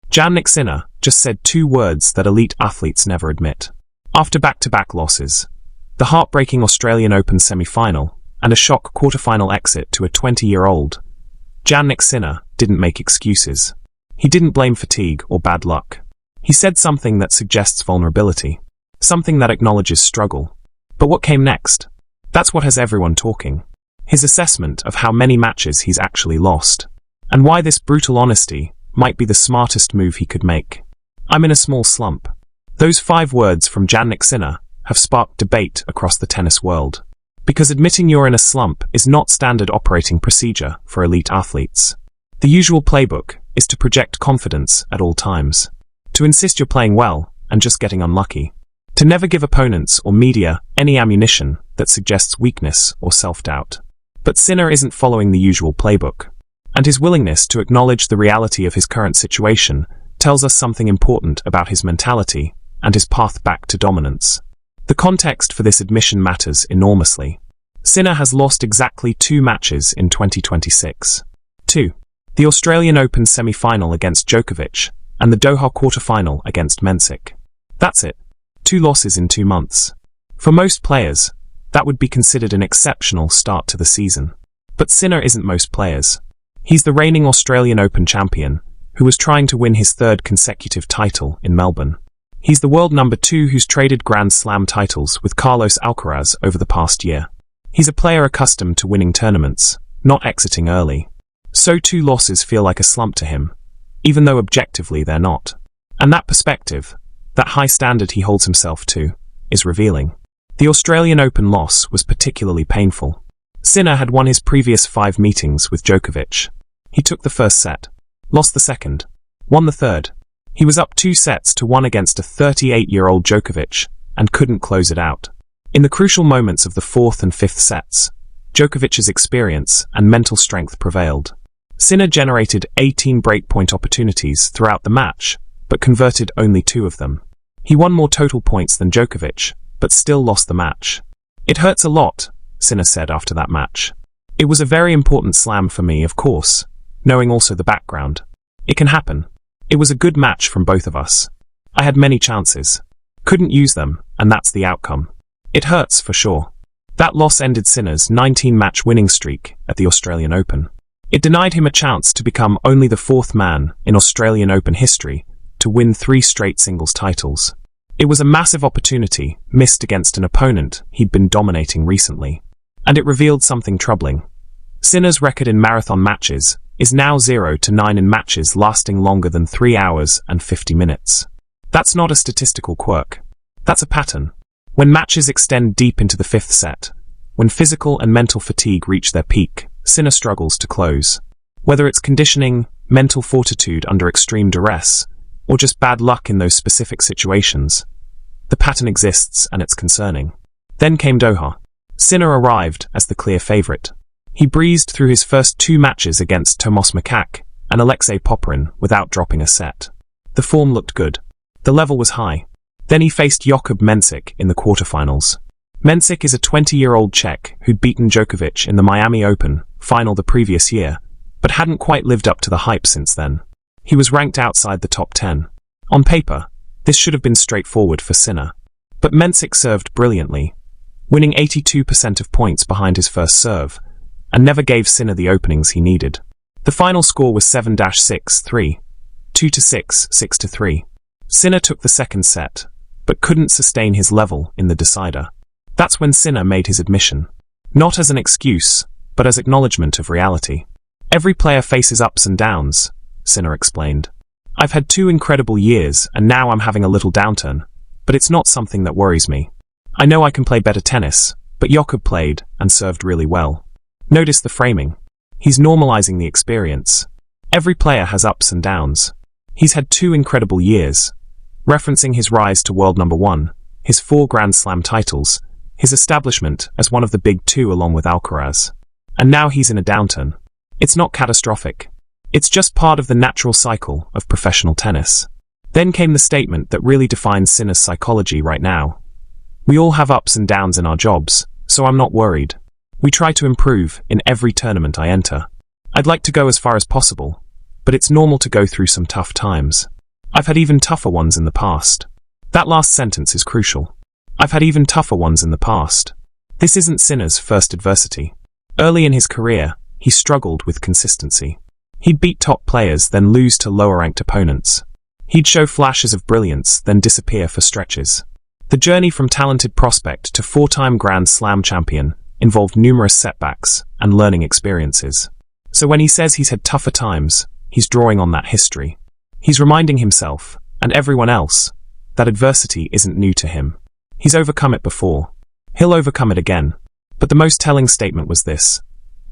Jannik Sinner just said two words that elite athletes never admit. After back-to-back losses, the heartbreaking Australian Open semi-final, and a shock quarterfinal exit to a 20-year-old, Jannik Sinner didn't make excuses. He didn't blame fatigue or bad luck. He said something that suggests vulnerability, something that acknowledges struggle. But what came next? That's what has everyone talking. His assessment of how many matches he's actually lost, and why this brutal honesty might be the smartest move he could make. I'm in a small slump. Those 5 words from Jannik Sinner have sparked debate across the tennis world. Because admitting you're in a slump is not standard operating procedure for elite athletes. The usual playbook is to project confidence at all times, to insist you're playing well and just getting unlucky, to never give opponents or media any ammunition that suggests weakness or self-doubt. But Sinner isn't following the usual playbook, and his willingness to acknowledge the reality of his current situation tells us something important about his mentality and his path back to dominance. The context for this admission matters enormously. Sinner has lost exactly 2 matches in 2026. 2. The Australian Open semi-final against Djokovic, and the Doha quarterfinal against Mensik. That's it. 2 losses in 2 months. For most players, that would be considered an exceptional start to the season. But Sinner isn't most players. He's the reigning Australian Open champion, who was trying to win his 3rd consecutive title in Melbourne. He's the world number 2 who's traded Grand Slam titles with Carlos Alcaraz over the past year. He's a player accustomed to winning tournaments, not exiting early. So 2 losses feel like a slump to him, even though objectively they're not. And that perspective, that high standard he holds himself to, is revealing. The Australian Open loss was particularly painful. Sinner had won his previous 5 meetings with Djokovic. He took the first set, lost the second, won the third. He was up 2 sets to 1 against a 38-year-old Djokovic and couldn't close it out. In the crucial moments of the 4th and 5th sets, Djokovic's experience and mental strength prevailed. Sinner generated 18 breakpoint opportunities throughout the match, but converted only 2 of them. He won more total points than Djokovic, but still lost the match. "It hurts a lot," Sinner said after that match. "It was a very important slam for me, of course, knowing also the background. It can happen. It was a good match from both of us. I had many chances. Couldn't use them, and that's the outcome. It hurts, for sure." That loss ended Sinner's 19-match winning streak at the Australian Open. It denied him a chance to become only the 4th man in Australian Open history to win 3 straight singles titles. It was a massive opportunity missed against an opponent he'd been dominating recently. And it revealed something troubling. Sinner's record in marathon matches is now 0-9 in matches lasting longer than 3 hours and 50 minutes. That's not a statistical quirk. That's a pattern. When matches extend deep into the 5th set, when physical and mental fatigue reach their peak, Sinner struggles to close. Whether it's conditioning, mental fortitude under extreme duress, or just bad luck in those specific situations, the pattern exists and it's concerning. Then came Doha. Sinner arrived as the clear favourite. He breezed through his first 2 matches against Tomas Makak and Alexei Popyrin without dropping a set. The form looked good. The level was high. Then he faced Jakub Mensik in the quarterfinals. Mensik is a 20-year-old Czech who'd beaten Djokovic in the Miami Open final the previous year, but hadn't quite lived up to the hype since then. He was ranked outside the top 10. On paper, this should have been straightforward for Sinner. But Mensik served brilliantly, winning 82% of points behind his first serve, and never gave Sinner the openings he needed. The final score was 7-6-3, 2-6, 6-3. Sinner took the second set, but couldn't sustain his level in the decider. That's when Sinner made his admission. Not as an excuse, but as acknowledgement of reality. "Every player faces ups and downs," Sinner explained. "I've had 2 incredible years and now I'm having a little downturn, but it's not something that worries me. I know I can play better tennis, but Jakub played and served really well." Notice the framing. He's normalizing the experience. Every player has ups and downs. He's had 2 incredible years, referencing his rise to world number 1, his 4 Grand Slam titles, his establishment as one of the big 2 along with Alcaraz. And now he's in a downturn. It's not catastrophic. It's just part of the natural cycle of professional tennis. Then came the statement that really defines Sinner's psychology right now. "We all have ups and downs in our jobs, so I'm not worried. We try to improve in every tournament I enter. I'd like to go as far as possible, but it's normal to go through some tough times." I've had even tougher ones in the past. That last sentence is crucial. I've had even tougher ones in the past. This isn't Sinner's first adversity. Early in his career, he struggled with consistency. He'd beat top players, then lose to lower-ranked opponents. He'd show flashes of brilliance, then disappear for stretches. The journey from talented prospect to four-time Grand Slam champion involved numerous setbacks and learning experiences. So when he says he's had tougher times, he's drawing on that history. He's reminding himself, and everyone else, that adversity isn't new to him. He's overcome it before. He'll overcome it again. But the most telling statement was this: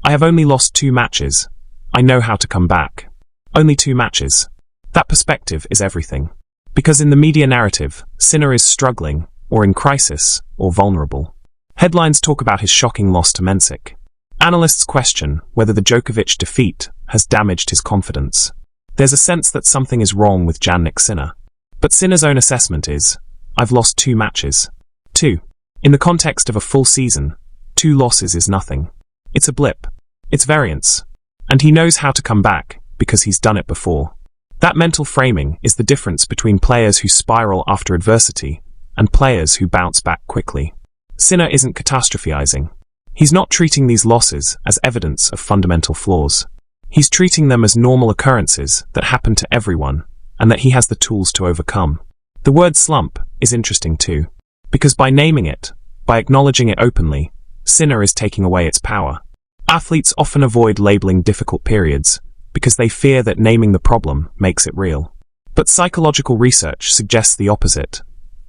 I have only lost 2 matches. I know how to come back. Only 2 matches. That perspective is everything. Because in the media narrative, Sinner is struggling, or in crisis, or vulnerable. Headlines talk about his shocking loss to Mensik. Analysts question whether the Djokovic defeat has damaged his confidence. There's a sense that something is wrong with Jannik Sinner. But Sinner's own assessment is, I've lost 2 matches. 2. In the context of a full season, 2 losses is nothing. It's a blip. It's variance. And he knows how to come back, because he's done it before. That mental framing is the difference between players who spiral after adversity and players who bounce back quickly. Sinner isn't catastrophizing. He's not treating these losses as evidence of fundamental flaws. He's treating them as normal occurrences that happen to everyone, and that he has the tools to overcome. The word slump is interesting too, because by naming it, by acknowledging it openly, Sinner is taking away its power. Athletes often avoid labeling difficult periods because they fear that naming the problem makes it real. But psychological research suggests the opposite,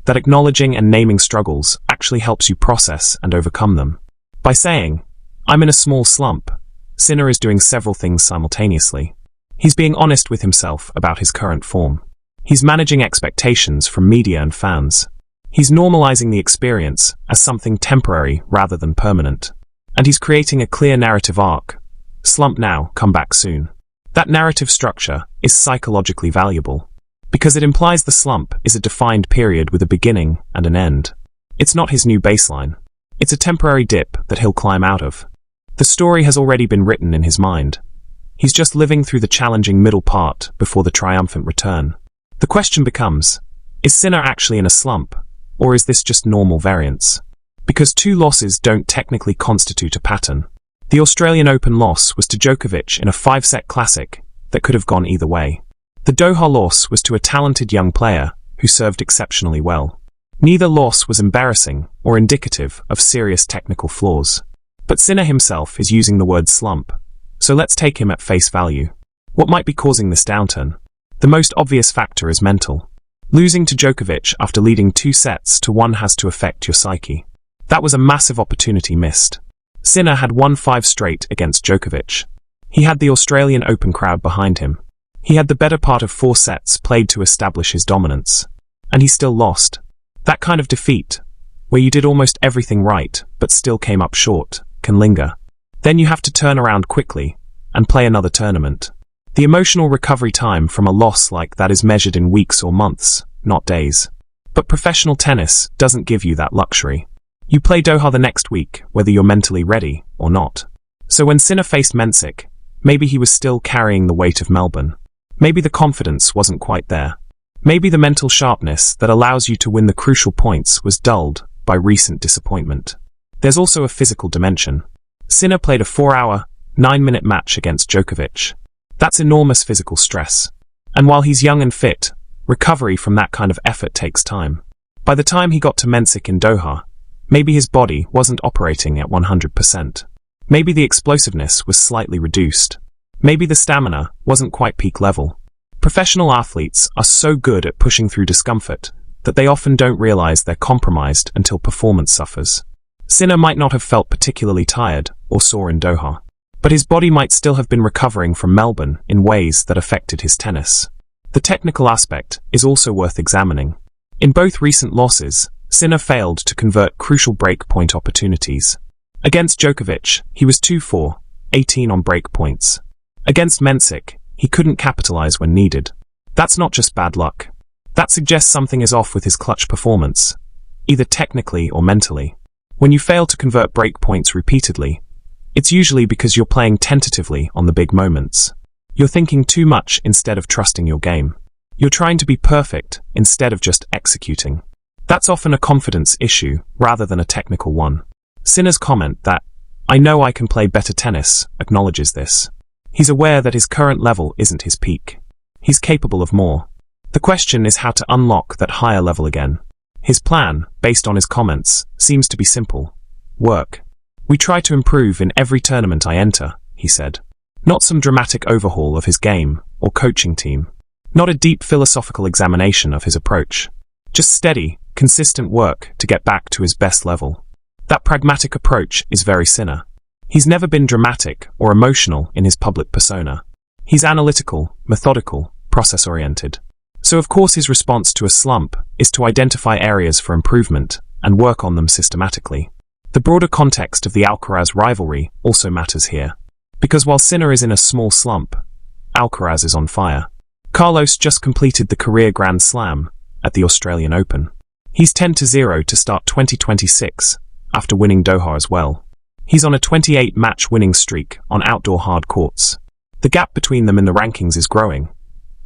that acknowledging and naming struggles actually helps you process and overcome them. By saying, I'm in a small slump, Sinner is doing several things simultaneously. He's being honest with himself about his current form. He's managing expectations from media and fans. He's normalizing the experience as something temporary rather than permanent. And he's creating a clear narrative arc. Slump now, come back soon. That narrative structure is psychologically valuable, because it implies the slump is a defined period with a beginning and an end. It's not his new baseline. It's a temporary dip that he'll climb out of. The story has already been written in his mind. He's just living through the challenging middle part before the triumphant return. The question becomes, is Sinner actually in a slump, or is this just normal variance? Because 2 losses don't technically constitute a pattern. The Australian Open loss was to Djokovic in a 5-set classic that could have gone either way. The Doha loss was to a talented young player who served exceptionally well. Neither loss was embarrassing or indicative of serious technical flaws. But Sinner himself is using the word slump, so let's take him at face value. What might be causing this downturn? The most obvious factor is mental. Losing to Djokovic after leading 2-1 has to affect your psyche. That was a massive opportunity missed. Sinner had won 5 straight against Djokovic. He had the Australian Open crowd behind him. He had the better part of 4 sets played to establish his dominance. And he still lost. That kind of defeat, where you did almost everything right but still came up short, can linger. Then you have to turn around quickly and play another tournament. The emotional recovery time from a loss like that is measured in weeks or months, not days. But professional tennis doesn't give you that luxury. You play Doha the next week, whether you're mentally ready or not. So when Sinner faced Mensik, maybe he was still carrying the weight of Melbourne. Maybe the confidence wasn't quite there. Maybe the mental sharpness that allows you to win the crucial points was dulled by recent disappointment. There's also a physical dimension. Sinner played a 4-hour, 9-minute match against Djokovic. That's enormous physical stress. And while he's young and fit, recovery from that kind of effort takes time. By the time he got to Mensik in Doha, maybe his body wasn't operating at 100%. Maybe the explosiveness was slightly reduced. Maybe the stamina wasn't quite peak level. Professional athletes are so good at pushing through discomfort that they often don't realize they're compromised until performance suffers. Sinner might not have felt particularly tired or sore in Doha, but his body might still have been recovering from Melbourne in ways that affected his tennis. The technical aspect is also worth examining. In both recent losses, Sinner failed to convert crucial break-point opportunities. Against Djokovic, he was 2-4, 18 on break points. Against Mensik, he couldn't capitalize when needed. That's not just bad luck. That suggests something is off with his clutch performance, either technically or mentally. When you fail to convert break points repeatedly, it's usually because you're playing tentatively on the big moments. You're thinking too much instead of trusting your game. You're trying to be perfect instead of just executing. That's often a confidence issue rather than a technical one. Sinner's comment that, "I know I can play better tennis," acknowledges this. He's aware that his current level isn't his peak. He's capable of more. The question is how to unlock that higher level again. His plan, based on his comments, seems to be simple. Work. "We try to improve in every tournament I enter," he said. Not some dramatic overhaul of his game or coaching team. Not a deep philosophical examination of his approach. Just steady, consistent work to get back to his best level. That pragmatic approach is very Sinner. He's never been dramatic or emotional in his public persona. He's analytical, methodical, process-oriented. So of course his response to a slump is to identify areas for improvement and work on them systematically. The broader context of the Alcaraz rivalry also matters here. Because while Sinner is in a small slump, Alcaraz is on fire. Carlos just completed the career Grand Slam at the Australian Open. He's 10-0 to start 2026, after winning Doha as well. He's on a 28-match winning streak on outdoor hard courts. The gap between them in the rankings is growing.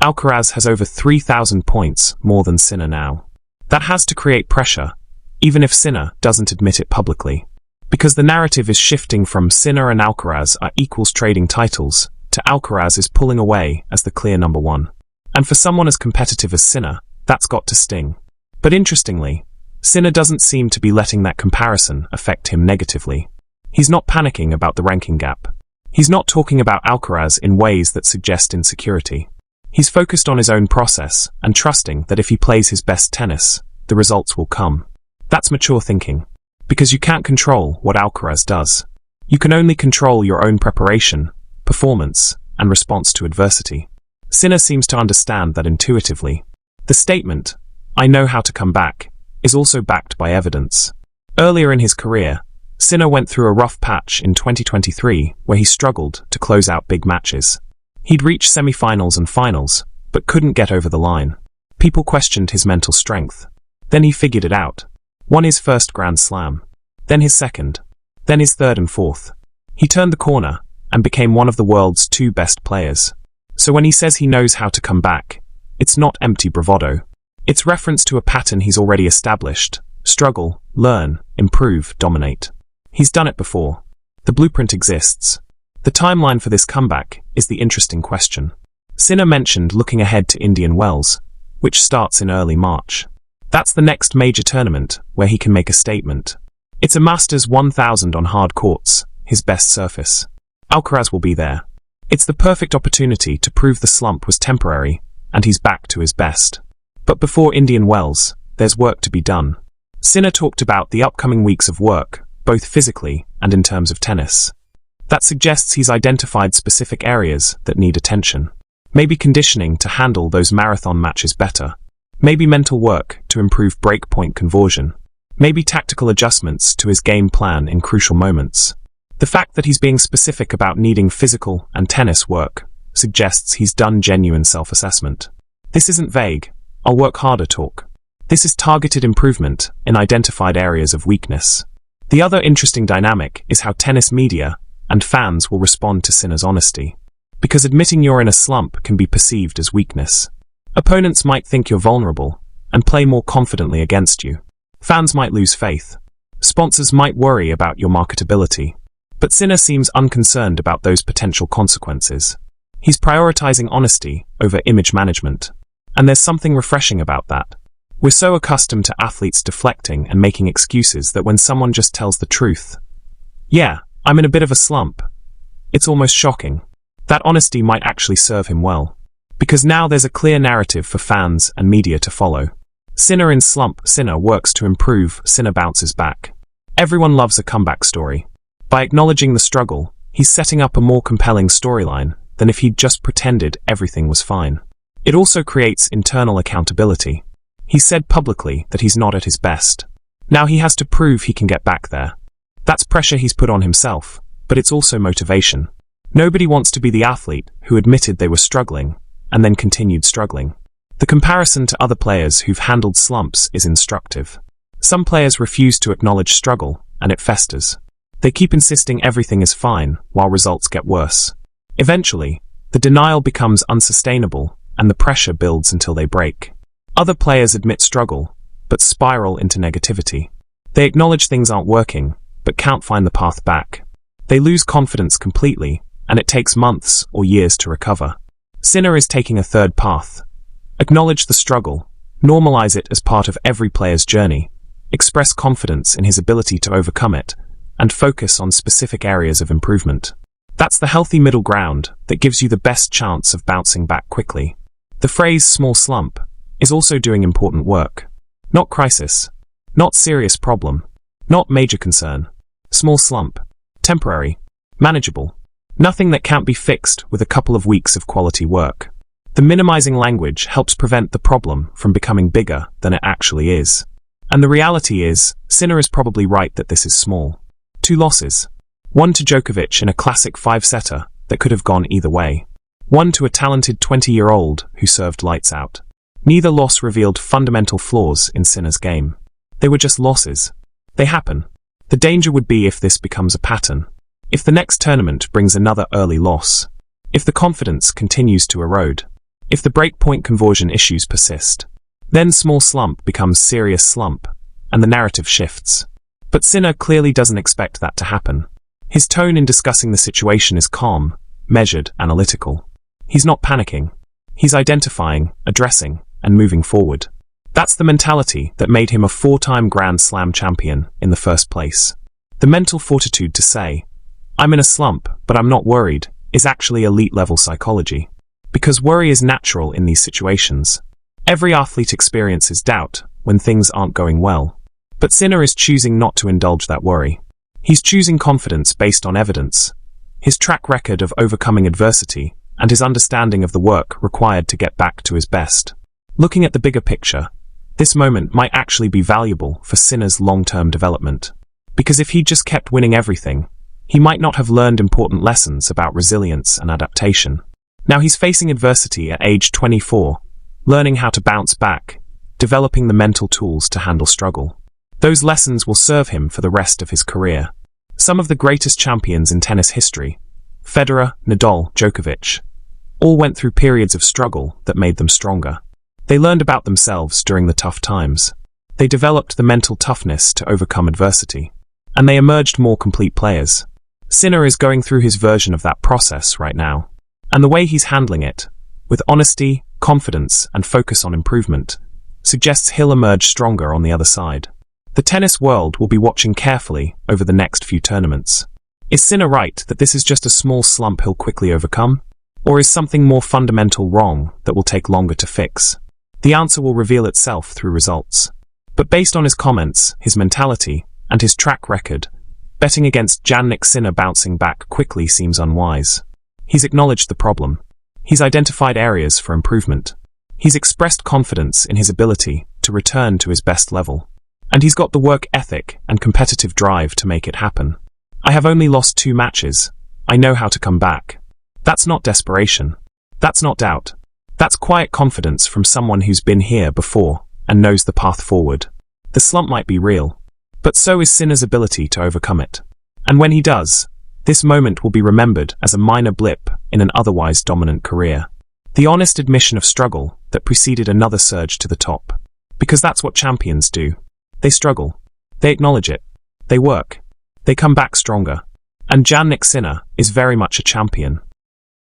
Alcaraz has over 3,000 points more than Sinner now. That has to create pressure, even if Sinner doesn't admit it publicly. Because the narrative is shifting from Sinner and Alcaraz are equals trading titles, to Alcaraz is pulling away as the clear number one. And for someone as competitive as Sinner, that's got to sting. But interestingly, Sinner doesn't seem to be letting that comparison affect him negatively. He's not panicking about the ranking gap. He's not talking about Alcaraz in ways that suggest insecurity. He's focused on his own process and trusting that if he plays his best tennis, the results will come. That's mature thinking. Because you can't control what Alcaraz does. You can only control your own preparation, performance, and response to adversity. Sinner seems to understand that intuitively. The statement, "I know how to come back," is also backed by evidence. Earlier in his career, Sinner went through a rough patch in 2023 where he struggled to close out big matches. He'd reached semifinals and finals, but couldn't get over the line. People questioned his mental strength. Then he figured it out. Won his first Grand Slam. Then his second. Then his third and fourth. He turned the corner and became one of the world's two best players. So when he says he knows how to come back, it's not empty bravado. It's reference to a pattern he's already established. Struggle, learn, improve, dominate. He's done it before. The blueprint exists. The timeline for this comeback is the interesting question. Sinner mentioned looking ahead to Indian Wells, which starts in early March. That's the next major tournament where he can make a statement. It's a Masters 1000 on hard courts, his best surface. Alcaraz will be there. It's the perfect opportunity to prove the slump was temporary, and he's back to his best. But before Indian Wells, there's work to be done. Sinner talked about the upcoming weeks of work, both physically and in terms of tennis. That suggests he's identified specific areas that need attention. Maybe conditioning to handle those marathon matches better. Maybe mental work to improve breakpoint conversion. Maybe tactical adjustments to his game plan in crucial moments. The fact that he's being specific about needing physical and tennis work suggests he's done genuine self-assessment. This isn't vague, "I'll work harder" talk. This is targeted improvement in identified areas of weakness. The other interesting dynamic is how tennis media and fans will respond to Sinner's honesty. Because admitting you're in a slump can be perceived as weakness. Opponents might think you're vulnerable and play more confidently against you. Fans might lose faith. Sponsors might worry about your marketability. But Sinner seems unconcerned about those potential consequences. He's prioritizing honesty over image management. And there's something refreshing about that. We're so accustomed to athletes deflecting and making excuses that when someone just tells the truth, "Yeah, I'm in a bit of a slump," it's almost shocking. That honesty might actually serve him well. Because now there's a clear narrative for fans and media to follow. Sinner in slump, Sinner works to improve, Sinner bounces back. Everyone loves a comeback story. By acknowledging the struggle, he's setting up a more compelling storyline than if he'd just pretended everything was fine. It also creates internal accountability. He said publicly that he's not at his best. Now he has to prove he can get back there. That's pressure he's put on himself, but it's also motivation. Nobody wants to be the athlete who admitted they were struggling and then continued struggling. The comparison to other players who've handled slumps is instructive. Some players refuse to acknowledge struggle, and it festers. They keep insisting everything is fine while results get worse. Eventually, the denial becomes unsustainable, and the pressure builds until they break. Other players admit struggle, but spiral into negativity. They acknowledge things aren't working, but can't find the path back. They lose confidence completely, and it takes months or years to recover. Sinner is taking a third path. Acknowledge the struggle, normalize it as part of every player's journey, express confidence in his ability to overcome it, and focus on specific areas of improvement. That's the healthy middle ground that gives you the best chance of bouncing back quickly. The phrase small slump is also doing important work. Not crisis. Not serious problem. Not major concern. Small slump. Temporary. Manageable. Nothing that can't be fixed with a couple of weeks of quality work. The minimizing language helps prevent the problem from becoming bigger than it actually is. And the reality is, Sinner is probably right that this is small. 2 losses. One to Djokovic in a classic 5-setter that could have gone either way. One to a talented 20-year-old who served lights out. Neither loss revealed fundamental flaws in Sinner's game. They were just losses. They happen. The danger would be if this becomes a pattern. If the next tournament brings another early loss. If the confidence continues to erode. If the breakpoint conversion issues persist. Then small slump becomes serious slump, and the narrative shifts. But Sinner clearly doesn't expect that to happen. His tone in discussing the situation is calm, measured, analytical. He's not panicking. He's identifying, addressing, and moving forward. That's the mentality that made him a 4-time Grand Slam champion in the first place. The mental fortitude to say, "I'm in a slump, but I'm not worried," is actually elite-level psychology. Because worry is natural in these situations. Every athlete experiences doubt when things aren't going well. But Sinner is choosing not to indulge that worry. He's choosing confidence based on evidence, his track record of overcoming adversity, and his understanding of the work required to get back to his best. Looking at the bigger picture, this moment might actually be valuable for Sinner's long-term development. Because if he'd just kept winning everything, he might not have learned important lessons about resilience and adaptation. Now he's facing adversity at age 24, learning how to bounce back, developing the mental tools to handle struggle. Those lessons will serve him for the rest of his career. Some of the greatest champions in tennis history, Federer, Nadal, Djokovic, all went through periods of struggle that made them stronger. They learned about themselves during the tough times. They developed the mental toughness to overcome adversity. And they emerged more complete players. Sinner is going through his version of that process right now. And the way he's handling it, with honesty, confidence, and focus on improvement, suggests he'll emerge stronger on the other side. The tennis world will be watching carefully over the next few tournaments. Is Sinner right that this is just a small slump he'll quickly overcome? Or is something more fundamental wrong that will take longer to fix? The answer will reveal itself through results. But based on his comments, his mentality, and his track record, betting against Jannik Sinner bouncing back quickly seems unwise. He's acknowledged the problem. He's identified areas for improvement. He's expressed confidence in his ability to return to his best level. And he's got the work ethic and competitive drive to make it happen. "I have only lost 2 matches. I know how to come back." That's not desperation. That's not doubt. That's quiet confidence from someone who's been here before and knows the path forward. The slump might be real, but so is Sinner's ability to overcome it. And when he does, this moment will be remembered as a minor blip in an otherwise dominant career. The honest admission of struggle that preceded another surge to the top. Because that's what champions do. They struggle. They acknowledge it. They work. They come back stronger. And Jannik Sinner is very much a champion.